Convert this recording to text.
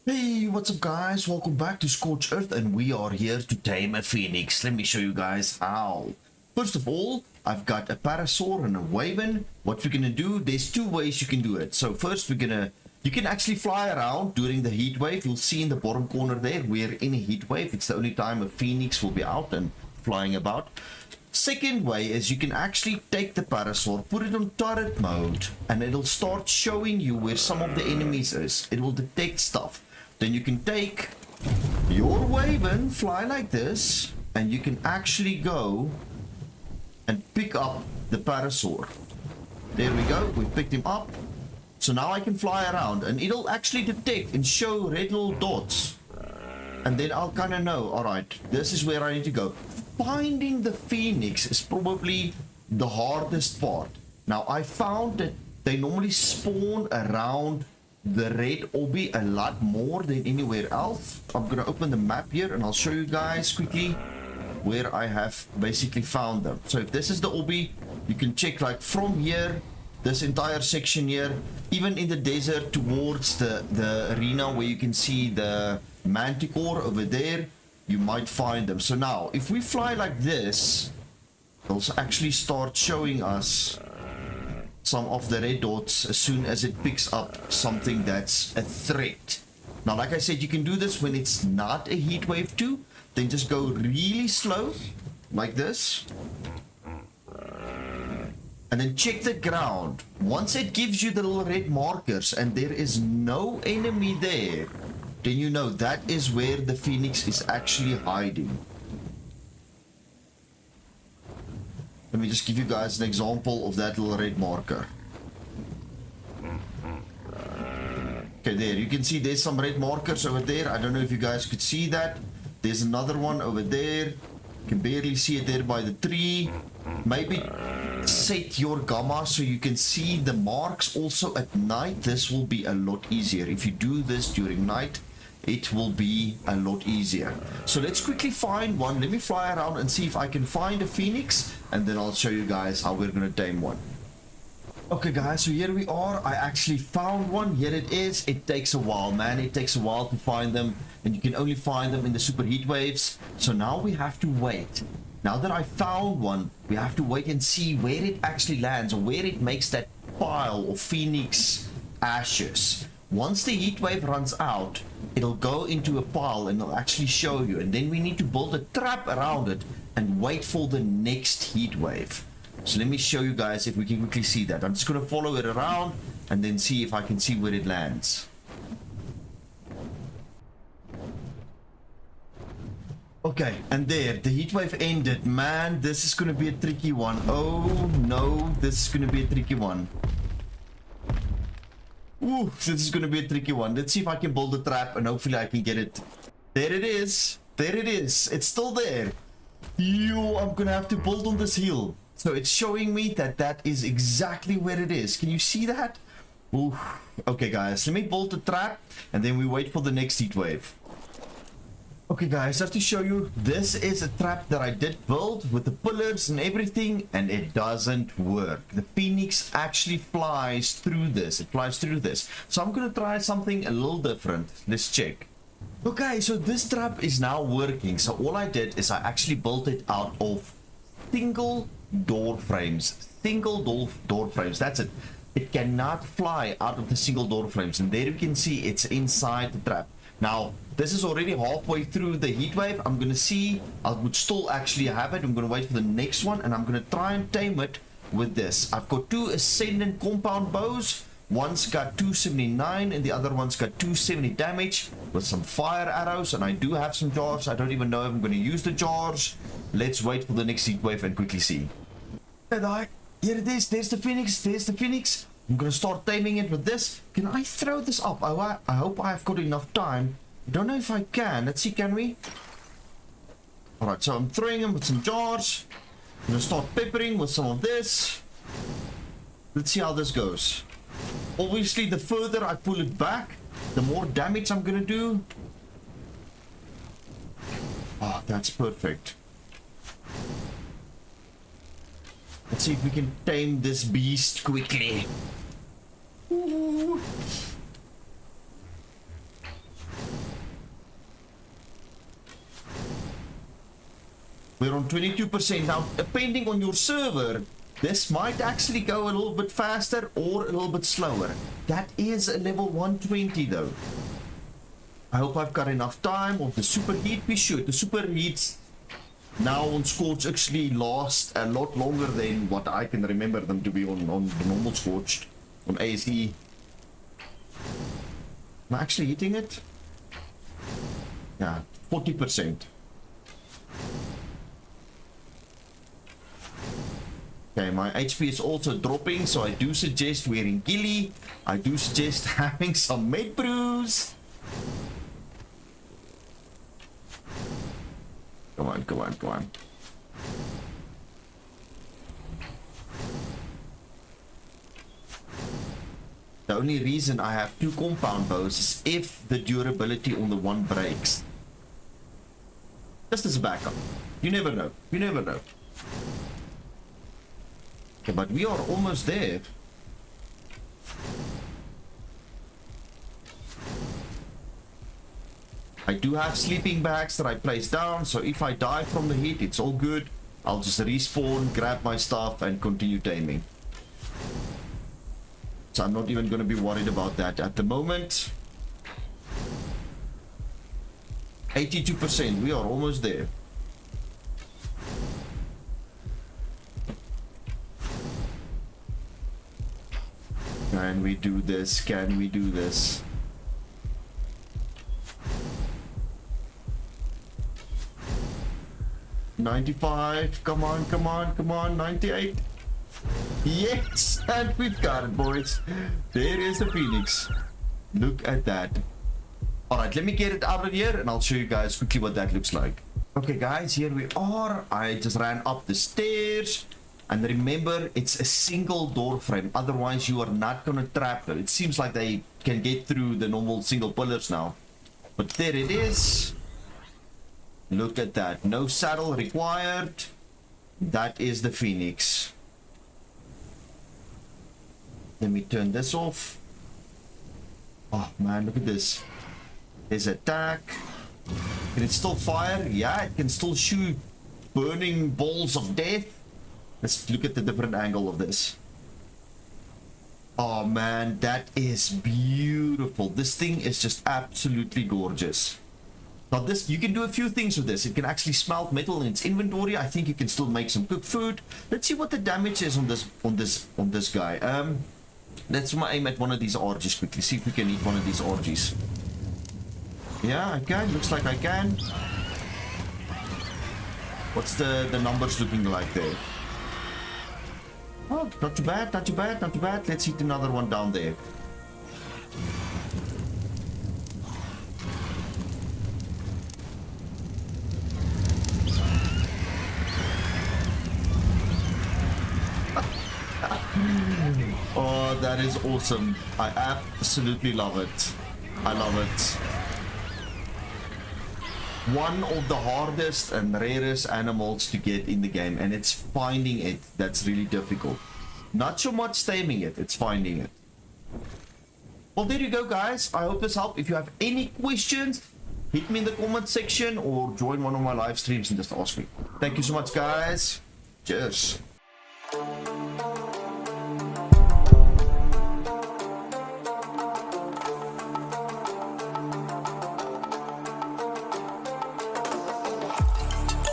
Hey, what's up guys? Welcome back to Scorched Earth and we are here to tame a phoenix. Let me show you guys how. First of all, I've got a parasaur and a wyvern. What we're gonna do, there's two ways you can do it. So first you can actually fly around during the heat wave. You'll see in the bottom corner there, we're in a heat wave. It's the only time a phoenix will be out and flying about. Second way is you can actually take the parasaur, put it on turret mode, and it'll start showing you where some of the enemies is. It will detect stuff. Then you can take your wyvern, fly like this, and you can actually go and pick up the parasaur. There we go, we picked him up. So now I can fly around and it'll actually detect and show red little dots. And then I'll kind of know, alright, this is where I need to go. Finding the phoenix is probably the hardest part. Now I found that they normally spawn around the red obby a lot more than anywhere else. I'm gonna open the map here and I'll show you guys quickly where I have basically found them. So if this is the obby, you can check like from here, this entire section here, even in the desert towards the arena where you can see the manticore over there, you might find them. So now if we fly like this, it'll actually start showing us some of the red dots as soon as it picks up something that's a threat. Now like I said, you can do this when it's not a heat wave 2, then just go really slow like this and then check the ground. Once it gives you the little red markers and there is no enemy there, then you know that is where the phoenix is actually hiding. Let me just give you guys an example of that little red marker. Okay, there, you can see there's some red markers over there. I don't know if you guys could see that. There's another one over there. You can barely see it there by the tree. Maybe set your gamma so you can see the marks also at night. This will be a lot easier. If you do this during night, it will be a lot easier. So let's quickly find one. Let me fly around and see if I can find a phoenix, and then I'll show you guys how we're gonna tame one. Okay guys, so here we are. I actually found one. Here it is. It takes a while, man. It takes a while to find them, and you can only find them in the super heat waves. So now we have to wait. Now that I found one, we have to wait and see where it actually lands, or where it makes that pile of phoenix ashes. Once the heat wave runs out, it'll go into a pile and it'll actually show you, and then we need to build a trap around it and wait for the next heat wave. So let me show you guys if we can quickly see that. I'm just going to follow it around and then see if I can see where it lands. Okay, and there, the heat wave ended. Man, this is going to be a tricky one. Oh no, this is going to be a tricky one. Ooh, this is going to be a tricky one. Let's see if I can build a trap and hopefully I can get it. There it is. There it is. It's still there. Yo, I'm going to have to build on this hill. So it's showing me that that is exactly where it is. Can you see that? Ooh. Okay, guys, let me build the trap and then we wait for the next heat wave. Okay guys, just to show you, this is a trap that I did build with the pillars and everything, and it doesn't work. The phoenix actually flies through this. It flies through this. So I'm gonna try something a little different. Let's check. Okay, so this trap is now working. So all I did is I actually built it out of single door frames. Single door frames, that's it. It cannot fly out of the single door frames, and there you can see it's inside the trap. Now, this is already halfway through the heat wave. I'm gonna see, I would still actually have it. I'm gonna wait for the next one, and I'm gonna try and tame it with this. I've got two ascendant compound bows. One's got 279 and the other one's got 270 damage with some fire arrows, and I do have some jars. I don't even know if I'm gonna use the jars. Let's wait for the next heat wave and quickly see. Here it is. There's the phoenix. There's the phoenix. I'm gonna start taming it with this. Can I throw this up? I hope I've got enough time. I don't know if I can. Let's see, can we? Alright, so I'm throwing him with some jars. I'm gonna start peppering with some of this. Let's see how this goes. Obviously, the further I pull it back, the more damage I'm gonna do. Ah, that's perfect. Let's see if we can tame this beast quickly. Ooh. We're on 22%. Now, depending on your server, this might actually go a little bit faster or a little bit slower. That is a level 120 though. I hope I've got enough time. Of the superheat, we should. The superheats now on Scorched actually last a lot longer than what I can remember them to be on the normal Scorched. On ASE. Am I actually hitting it? Yeah, 40%. Okay, my HP is also dropping, so I do suggest wearing ghillie. I do suggest having some med brews. Come on, come on, come on. The only reason I have 2 compound bows is if the durability on the one breaks. Just as a backup. You never know. You never know. Okay, but we are almost there. I do have sleeping bags that I place down, so if I die from the heat, it's all good. I'll just respawn, grab my stuff, and continue taming. So I'm not even going to be worried about that at the moment. 82%, we are almost there. Can we do this? Can we do this? $95, come on, come on, come on, 98. Yes, and we've got it, boys. There is the Phoenix. Look at that. Alright, let me get it out of here and I'll show you guys quickly what that looks like. Okay guys, here we are. I just ran up the stairs. And remember, it's a single door frame. Otherwise, you are not going to trap them. It seems like they can get through the normal single pillars now. But there it is. Look at that. No saddle required. That is the Phoenix. Let me turn this off. Oh man, look at this. There's attack. Can it still fire? Yeah, it can still shoot burning balls of death. Let's look at the different angle of this. Oh man, that is beautiful. This thing is just absolutely gorgeous. Now this, you can do a few things with this. It can actually smelt metal in its inventory. I think you can still make some cooked food. Let's see what the damage is on this guy. Let's aim at one of these orgies quickly. See if we can eat one of these orgies. Yeah, I can. Looks like I can. What's the numbers looking like there? Oh, not too bad, not too bad, not too bad. Let's hit another one down there. Oh, that is awesome. I absolutely love it. I love it. One of the hardest and rarest animals to get in the game, and it's finding it that's really difficult. Not so much taming it, it's finding it. Well, there you go guys. I hope this helped. If you have any questions, hit me in the comment section or join one of my live streams and just ask me. Thank you so much guys. Cheers.